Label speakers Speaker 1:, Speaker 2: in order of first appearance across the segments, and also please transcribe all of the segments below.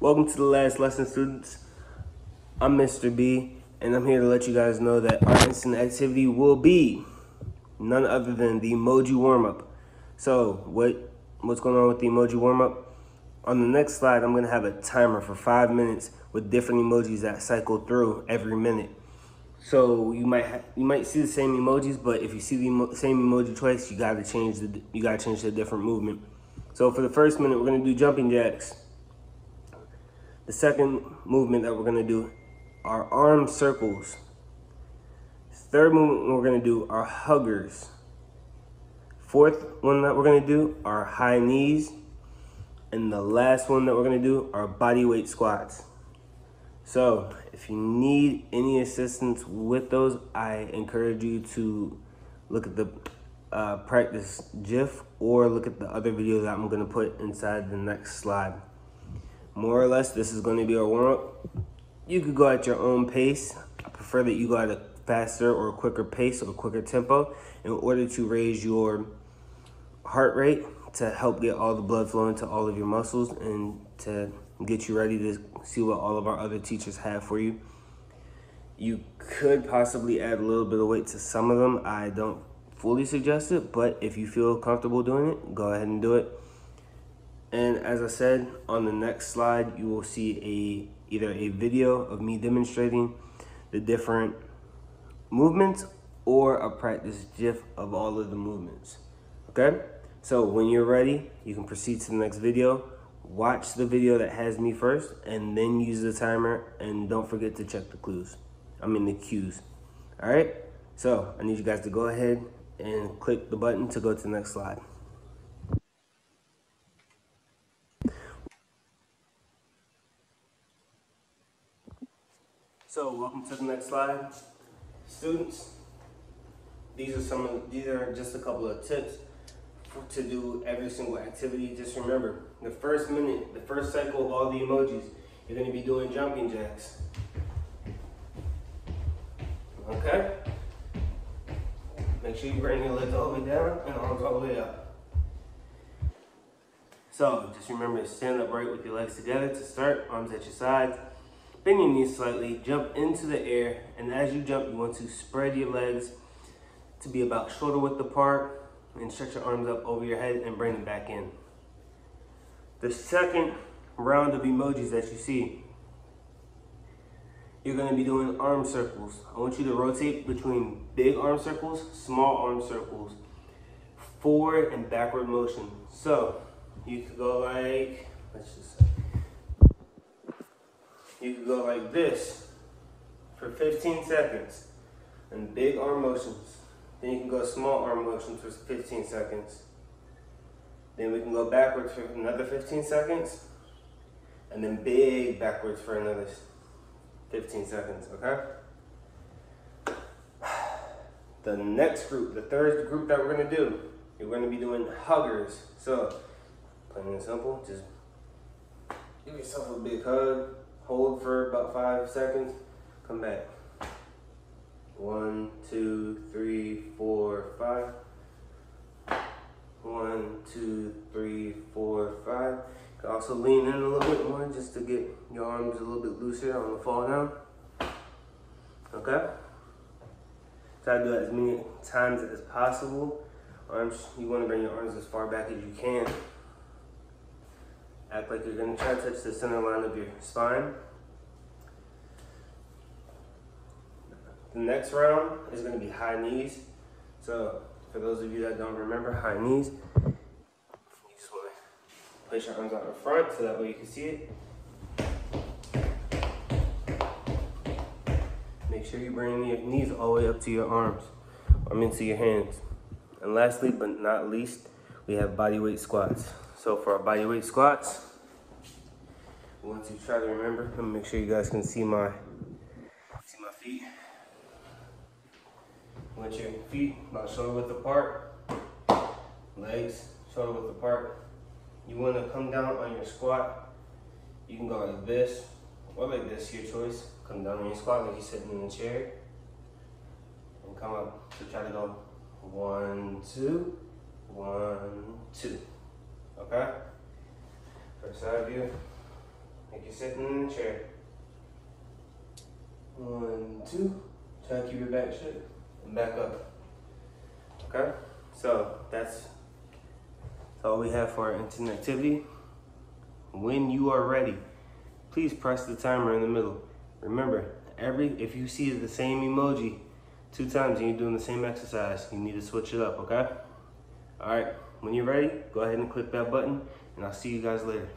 Speaker 1: Welcome to the last lesson, students. I'm Mr. B, and I'm here to let you guys know that our instant activity will be none other than the emoji warm-up. So, what's going on with the emoji warm-up? On the next slide, I'm going to have a timer for 5 minutes with different emojis that cycle through every minute. So you might see the same emojis, but if you see the same emoji twice, you gotta change to a different movement. So for the first minute, we're gonna do jumping jacks. The second movement that we're gonna do are arm circles. Third movement we're gonna do are huggers. Fourth one that we're gonna do are high knees. And the last one that we're gonna do are body weight squats. So if you need any assistance with those, I encourage you to look at the practice GIF or look at the other video that I'm gonna put inside the next slide. More or less, this is gonna be our warm-up. You could go at your own pace. I prefer that you go at a faster or a quicker pace or a quicker tempo in order to raise your heart rate to help get all the blood flowing to all of your muscles and to get you ready to see what all of our other teachers have for you. You could possibly add a little bit of weight to some of them. I don't fully suggest it, but if you feel comfortable doing it, go ahead and do it. And as I said, on the next slide, you will see either a video of me demonstrating the different movements or a practice GIF of all of the movements, okay? So when you're ready, you can proceed to the next video. Watch the video that has me first, and then use the timer, and don't forget to check the the cues. All right? So I need you guys to go ahead and click the button to go to the next slide. So welcome to the next slide. Students, these are just a couple of tips to do every single activity. Just remember, the first minute, the first cycle of all the emojis, you're going to be doing jumping jacks. Okay? Make sure you bring your legs all the way down and arms all the way up. So just remember to stand upright with your legs together to start, arms at your sides. Bend your knees slightly, jump into the air, and as you jump, you want to spread your legs to be about shoulder width apart and stretch your arms up over your head and bring them back in. The second round of emojis that you see, you're going to be doing arm circles. I want you to rotate between big arm circles, small arm circles, forward and backward motion. So you could go like, you could go like this for 15 seconds and big arm motions. Then you can go small arm motions for 15 seconds. Then we can go backwards for another 15 seconds. And then big backwards for another 15 seconds, okay? The next group, the third group that we're gonna do, you're gonna be doing huggers. So, plain and simple, just give yourself a big hug. Hold for about 5 seconds, come back. 1, 2, 3, 4, 5. 1, 2, 3, 4, 5. You can also lean in a little bit more just to get your arms a little bit looser on the fall down. Okay? Try to do it as many times as possible. You want to bring your arms as far back as you can. Act like you're going to try to touch the center line of your spine. The next round is going to be high knees. So for those of you that don't remember high knees, you just want to place your arms out in front so that way you can see it. Make sure you bring your knees all the way up to your arms, to your hands. And lastly, but not least, we have body weight squats. So for our body weight squats, we want to try to remember and make sure you guys can see my feet. You want your feet about shoulder width apart, legs shoulder width apart. You want to come down on your squat. You can go like this or like this, your choice. Come down on your squat like you're sitting in a chair. And come up to try to go 1, 2, 1, 2. Okay? First side view. like you're sitting in the chair. 1, 2. Try to keep your back straight and back up. Okay? So that's all we have for our instant activity. When you are ready, please press the timer in the middle. Remember, if you see the same emoji 2 times and you're doing the same exercise, you need to switch it up, okay? All right, when you're ready, go ahead and click that button, and I'll see you guys later.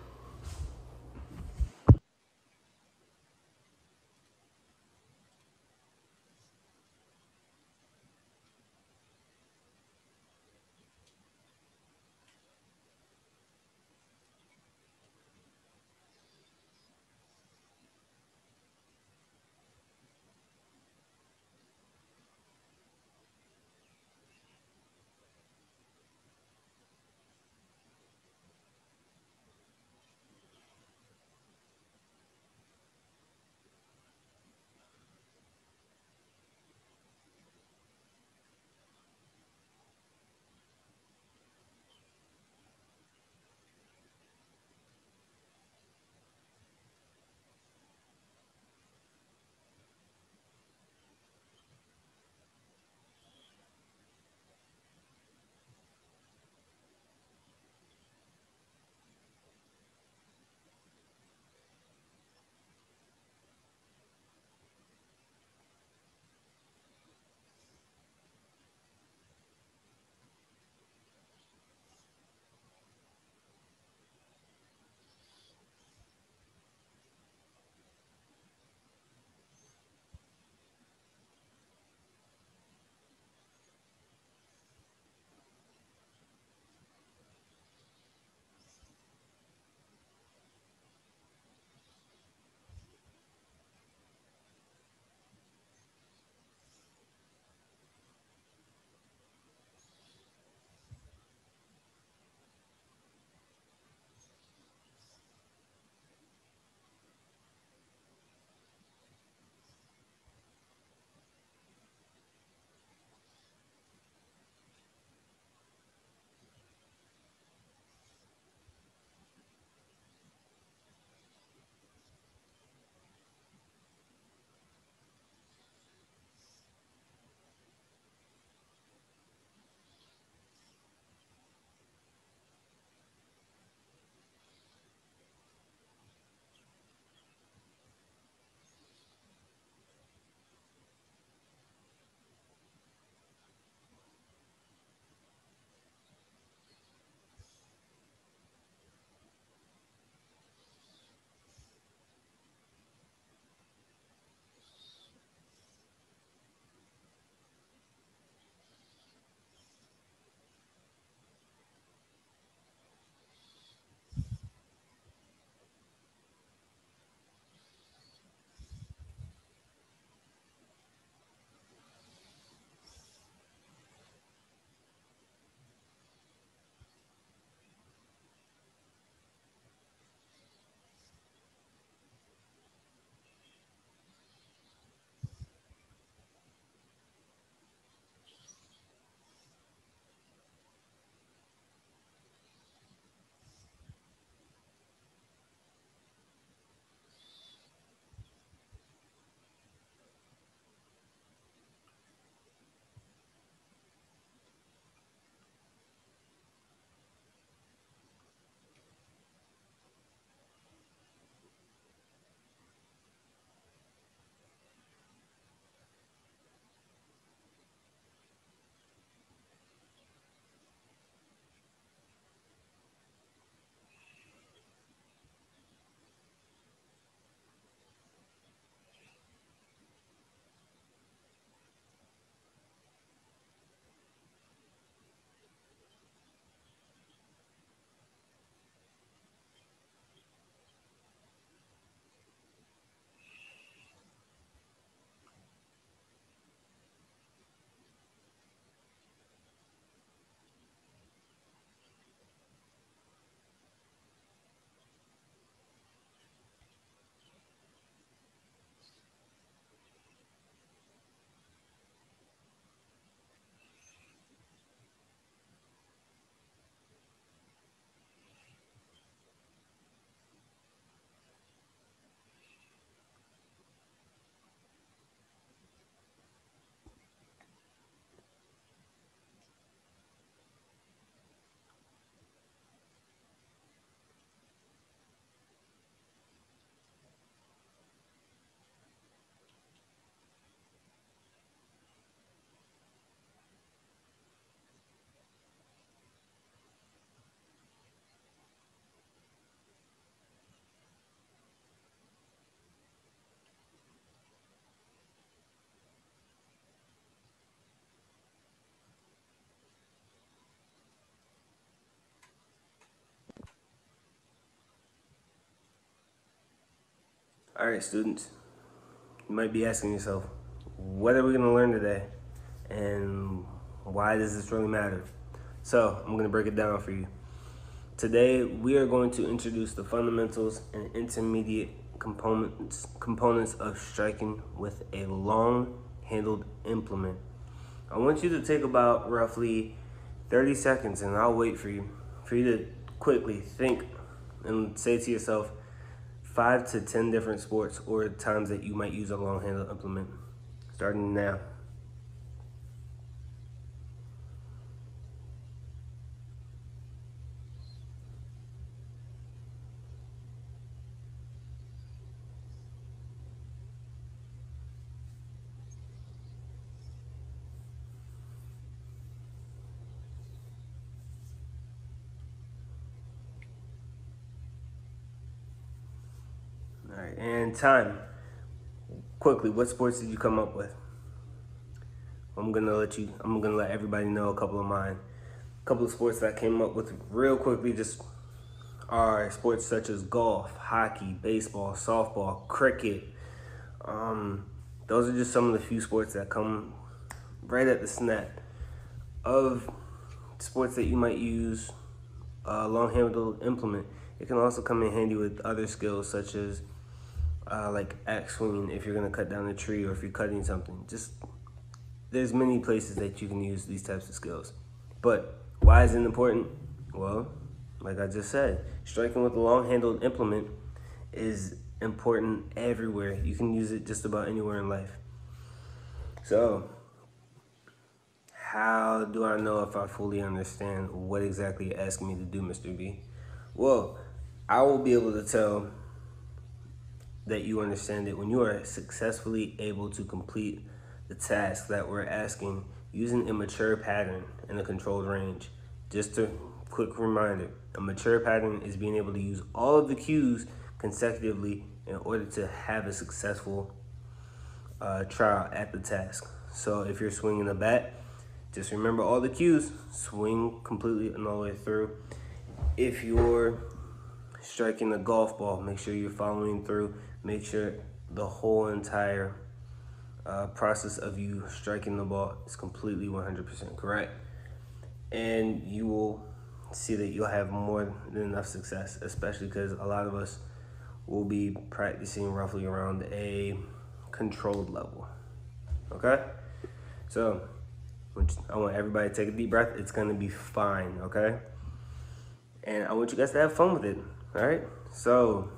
Speaker 1: All right, students, you might be asking yourself, what are we going to learn today? And why does this really matter? So I'm going to break it down for you. Today, we are going to introduce the fundamentals and intermediate components of striking with a long-handled implement. I want you to take about roughly 30 seconds, and I'll wait for you to quickly think and say to yourself 5 to 10 different sports or times that you might use a long-handled implement. Starting now. All right, and time. Quickly, what sports did you come up with? I'm gonna let everybody know a couple of mine. A couple of sports that I came up with real quickly just are sports such as golf, hockey, baseball, softball, cricket. Those are just some of the few sports that come right at the snap of sports that you might use a long-handled implement. It can also come in handy with other skills such as like axe swinging if you're gonna cut down a tree or if you're cutting something. There's many places that you can use these types of skills. But why is it important? Well, like I just said, striking with a long-handled implement is important everywhere. You can use it just about anywhere in life. So, how do I know if I fully understand what exactly you're asking me to do, Mr. B? Well, I will be able to tell that you understand it when you are successfully able to complete the task that we're asking using a mature pattern in a controlled range. Just a quick reminder, a mature pattern is being able to use all of the cues consecutively in order to have a successful trial at the task. So if you're swinging a bat, just remember all the cues, swing completely and all the way through. If you're striking a golf ball, make sure you're following through, make sure the whole entire process of you striking the ball is completely 100% correct. And you will see that you'll have more than enough success, especially because a lot of us will be practicing roughly around a controlled level. Okay? So, I want everybody to take a deep breath. It's going to be fine, okay? And I want you guys to have fun with it, all right? So,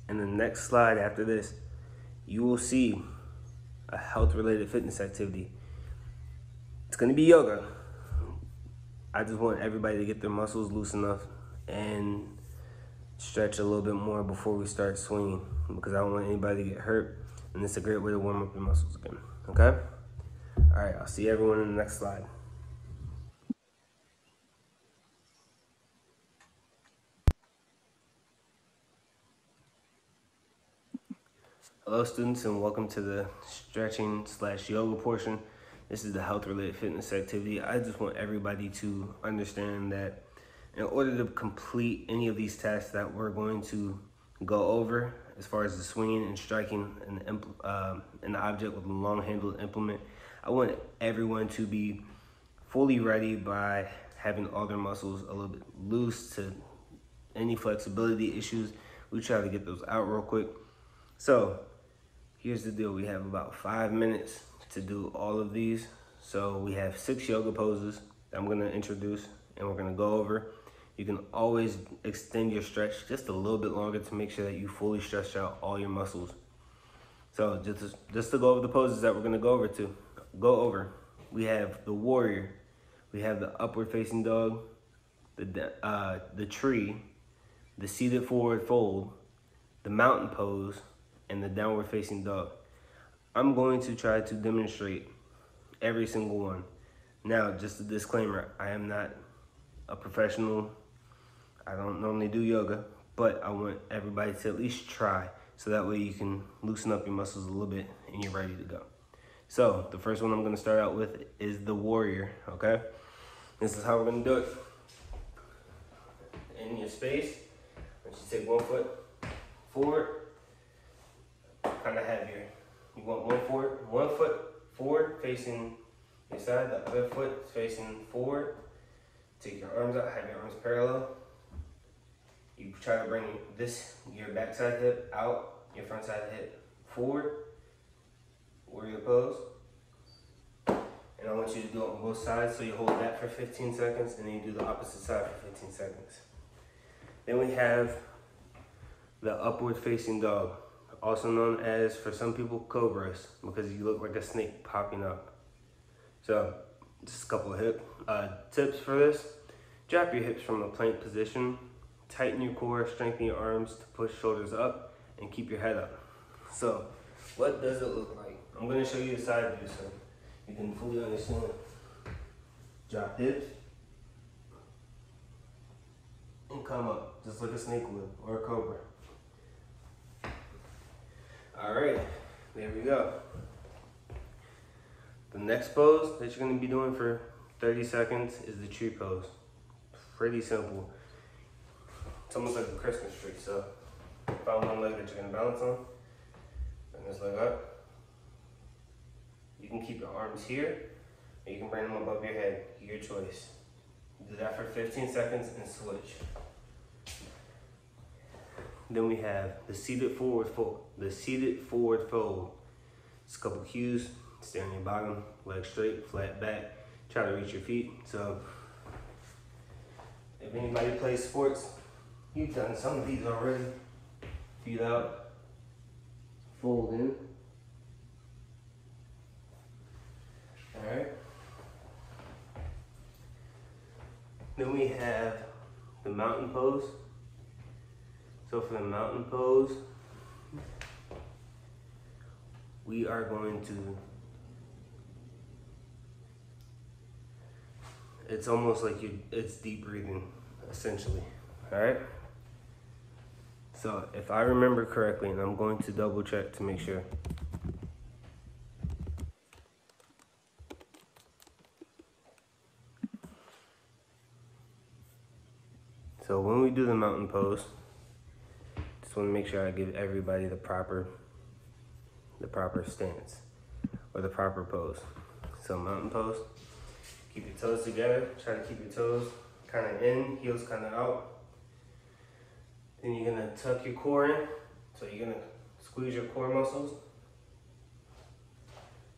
Speaker 1: in the next slide after this, you will see a health-related fitness activity. It's going to be yoga. I just want everybody to get their muscles loose enough and stretch a little bit more before we start swinging because I don't want anybody to get hurt, and it's a great way to warm up your muscles again, okay? All right, I'll see everyone in the next slide. Hello students, and welcome to the stretching/yoga portion. This is the health-related fitness activity. I just want everybody to understand that in order to complete any of these tasks that we're going to go over, as far as the swinging and striking an object with a long-handled implement, I want everyone to be fully ready by having all their muscles a little bit loose. To any flexibility issues, we try to get those out real quick. So here's the deal. We have about 5 minutes to do all of these. So we have 6 yoga poses that I'm going to introduce and we're going to go over. You can always extend your stretch just a little bit longer to make sure that you fully stretch out all your muscles. So just to go over the poses that we're going to go over, we have the warrior, we have the upward facing dog, the tree, the seated forward fold, the mountain pose, and the downward facing dog. I'm going to try to demonstrate every single one. Now, just a disclaimer, I am not a professional. I don't normally do yoga, but I want everybody to at least try so that way you can loosen up your muscles a little bit and you're ready to go. So the first one I'm gonna start out with is the warrior, okay? This is how we're gonna do it. In your space, once you take 1 foot forward, kind of heavier. You want one foot forward facing your side, the other foot facing forward. Take your arms out, have your arms parallel. You try to bring your backside hip out, your front side hip forward, warrior pose. And I want you to do it on both sides, so you hold that for 15 seconds, and then you do the opposite side for 15 seconds. Then we have the upward facing dog, also known as, for some people, cobras, because you look like a snake popping up. So, just a couple of tips for this. Drop your hips from a plank position, tighten your core, strengthen your arms to push shoulders up, and keep your head up. So, what does it look like? I'm going to show you the side view so you can fully understand. Drop hips, and come up, just like a snake would, or a cobra. All right, there we go. The next pose that you're gonna be doing for 30 seconds is the tree pose. Pretty simple. It's almost like a Christmas tree. So find one leg that you're gonna balance on, bring this leg up. You can keep your arms here, or you can bring them above your head, your choice. Do that for 15 seconds and switch. Then we have the seated forward fold. Just a couple cues. Stay on your bottom, legs straight, flat back. Try to reach your feet. So if anybody plays sports, you've done some of these already. Feet out, fold in. All right. Then we have the mountain pose. So for the mountain pose, we are going to, it's almost like it's deep breathing, essentially, all right? So if I remember correctly, and I'm going to double check to make sure. So when we do the mountain pose, just want to make sure I give everybody the proper stance or the proper pose. So mountain pose, keep your toes together. Try to keep your toes kind of in, heels kind of out. Then you're gonna tuck your core in. So you're gonna squeeze your core muscles.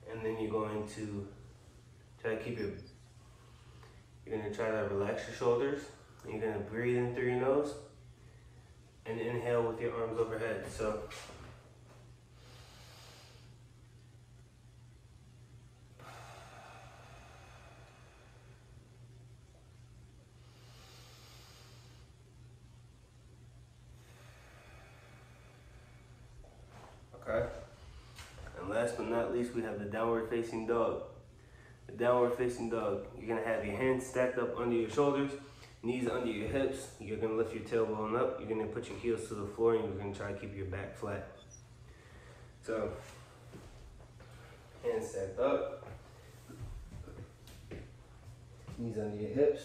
Speaker 1: And then you're going to try to you're gonna try to relax your shoulders. And you're gonna breathe in through your nose and inhale with your arms overhead. So okay. And last but not least, we have the downward facing dog. The downward facing dog, you're gonna have your hands stacked up under your shoulders, knees under your hips. You're gonna lift your tailbone up. You're gonna put your heels to the floor, and you're gonna try to keep your back flat. So, hands stacked up, knees under your hips.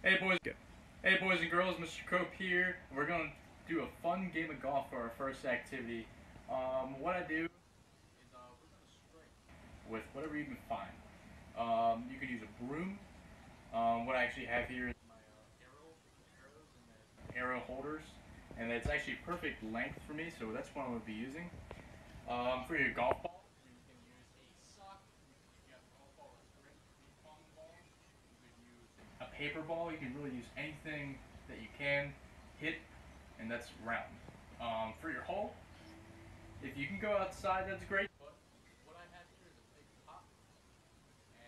Speaker 2: Hey boys, hey boys and girls, Mr. Cope here. We're gonna do a fun game of golf for our first activity. What I do is we're gonna strike with whatever you can find. You can use a broom. What I actually have here is my arrows and arrow holders, and it's actually perfect length for me, so that's what I'm gonna be using. For your golf ball, you can use a sock. If you have a golf ball, that's great. Ping pong ball. You could use a paper ball. You can really use anything that you can hit, and that's round. For your hole, if you can go outside, that's great. But what I have here is a big top,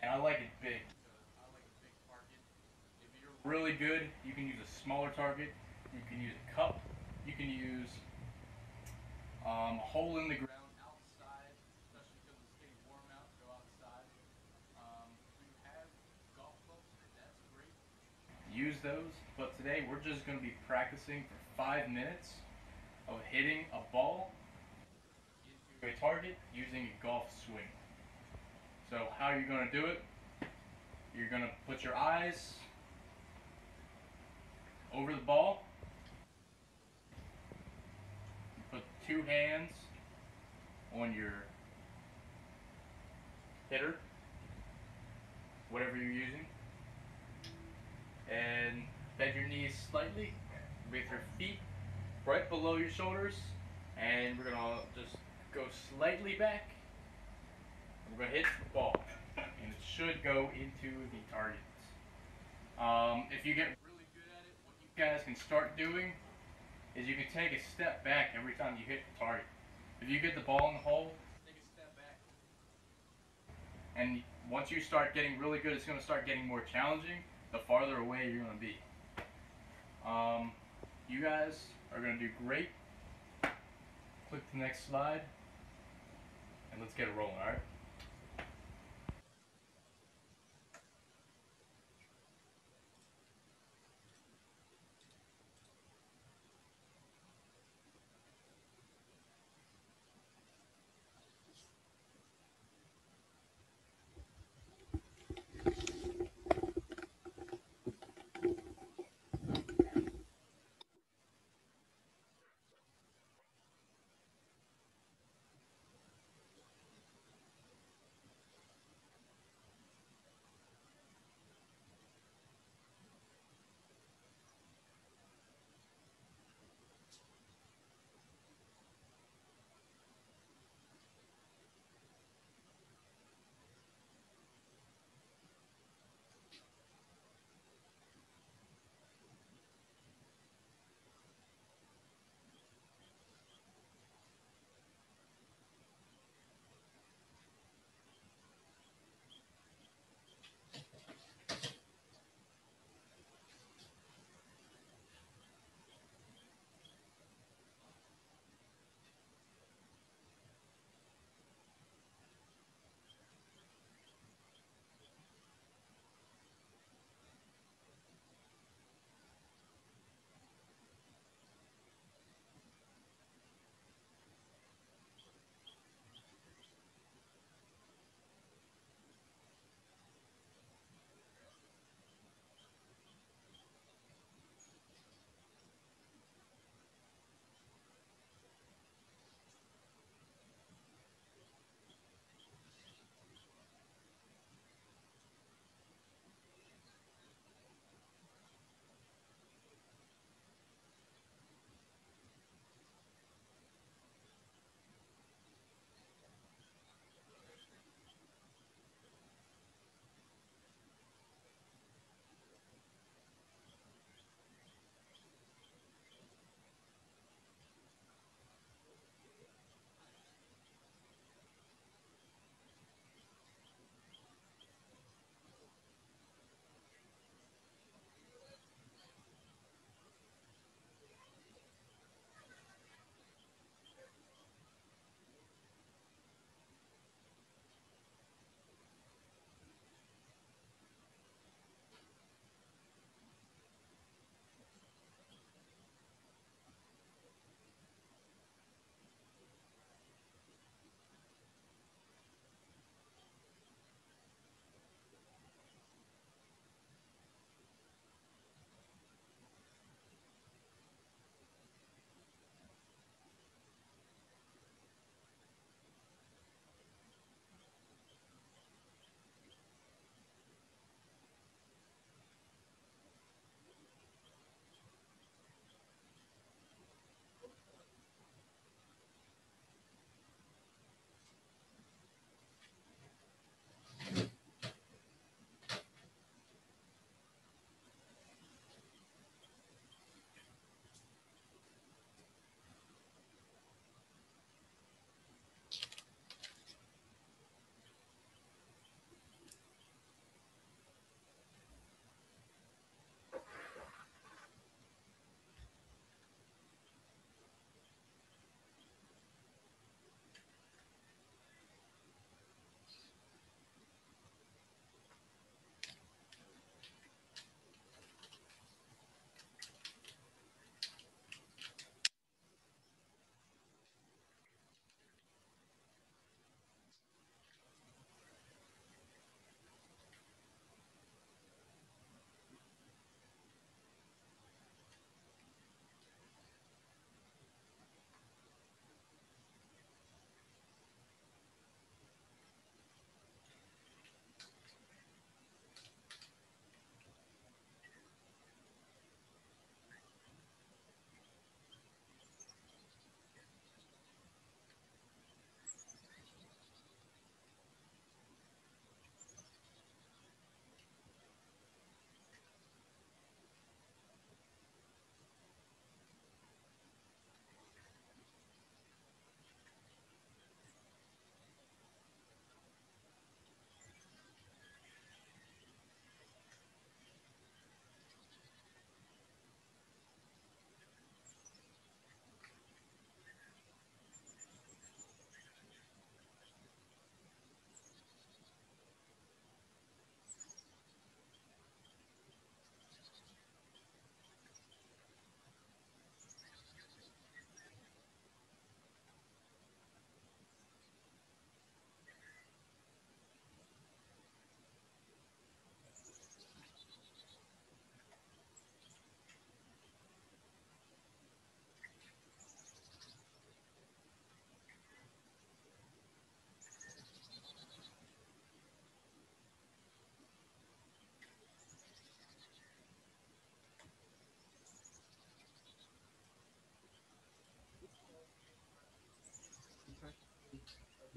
Speaker 2: and I like it big because I like a big target. If you're really good, you can use a smaller target. You can use a cup. You can use a hole in the ground outside, especially because it's getting warm out. Go outside. If you have golf clubs, that's great. Use those. But today we're just going to be practicing for 5 minutes of hitting a ball into a target using a golf swing. So how are you going to do it? You're going to put your eyes over the ball. You put 2 hands on your hitter, whatever you're using, and bend your knees slightly with your feet right below your shoulders, and we're gonna just go slightly back. We're gonna hit the ball, and it should go into the target. If you get really good at it, what you guys can start doing is you can take a step back every time you hit the target. If you get the ball in the hole, take a step back. And once you start getting really good, it's going to start getting more challenging the farther away you're going to be. You guys are going to do great. Click the next slide, and let's get it rolling, all right?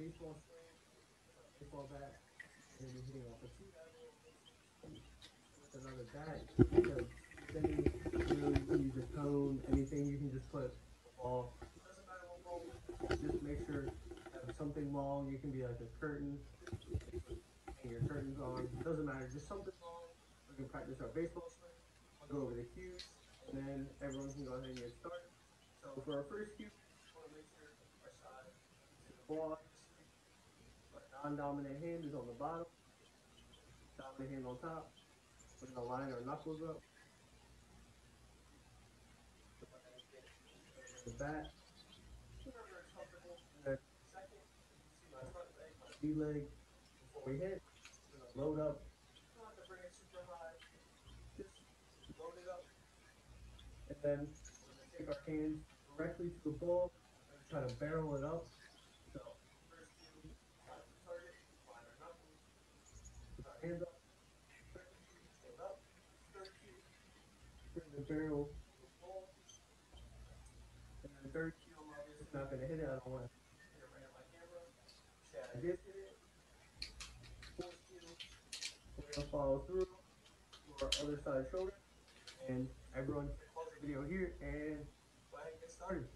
Speaker 3: baseball swing, baseball bat, and you're hitting off a tee, with another bat, because then you can use a cone, anything, you can just put a ball. Doesn't matter what ball, just make sure you have something long. You can be like a curtain, hang your curtains on. Doesn't matter, just something long. We can practice our baseball swing. I'll go over the cues, and then everyone can go ahead and get started. So for our first cue, we want to make sure our side to the ball, obviously. Our non-dominant hand is on the bottom, dominant hand on top. We're gonna line our knuckles up. Go ahead and get the bat wherever it's comfortable. And then second, you see my front leg, my B leg. Before we hit, we're gonna load up. You don't have to bring it super high. Just load it up. And then we're gonna take our hands directly to the ball and try to barrel it up. So first cue, eye on the target, line our knuckles, put our hands up. Second cue, load up. Third cue, bring the barrel to the ball. And then third cue, I'm obviously not gonna hit it. I don't want to hit it right at my camera. Say I did hit it. Fourth cue, we're gonna follow through to our other side shoulder. And everyone can pause the video here and go ahead and get started.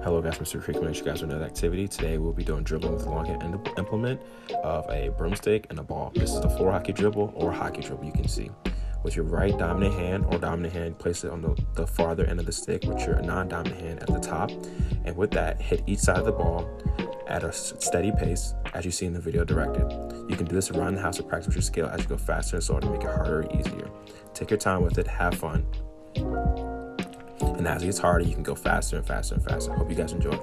Speaker 4: Hello guys, Mr. Creek, coming at you guys with another activity. Today we'll be doing dribbling with a long hand implement of a broomstick and a ball. This is the floor hockey dribble or hockey dribble, you can see. With your right dominant hand, place it on the farther end of the stick with your non-dominant hand at the top. And with that, hit each side of the ball at a steady pace as you see in the video directed. You can do this around the house to practice with your skill as you go faster and slower to make it harder or easier. Take your time with it, have fun. And as it gets harder, you can go faster and faster and faster. Hope you guys enjoy.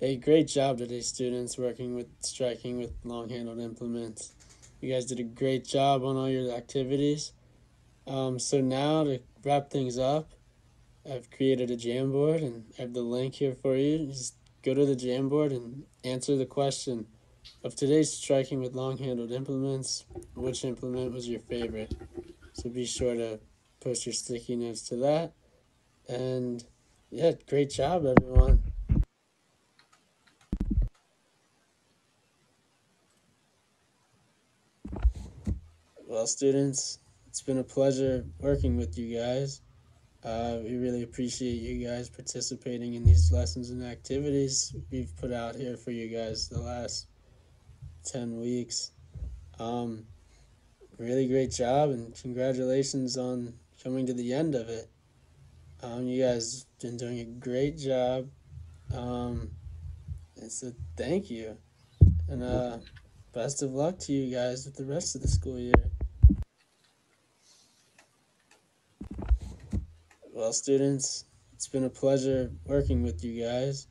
Speaker 5: Hey, great job today, students, working with striking with long-handled implements. You guys did a great job on all your activities. So now to wrap things up, I've created a Jamboard and I have the link here for you. Just go to the Jamboard and answer the question of today's striking with long-handled implements. Which implement was your favorite? So be sure to post your sticky notes to that. And yeah, great job, everyone. Well, students, it's been a pleasure working with you guys. We really appreciate you guys participating in these lessons and activities we've put out here for you guys the last 10 weeks. Um, Really great job and congratulations on coming to the end of it. You guys been doing a great job. And so thank you. And best of luck to you guys with the rest of the school year. Well, students, it's been a pleasure working with you guys.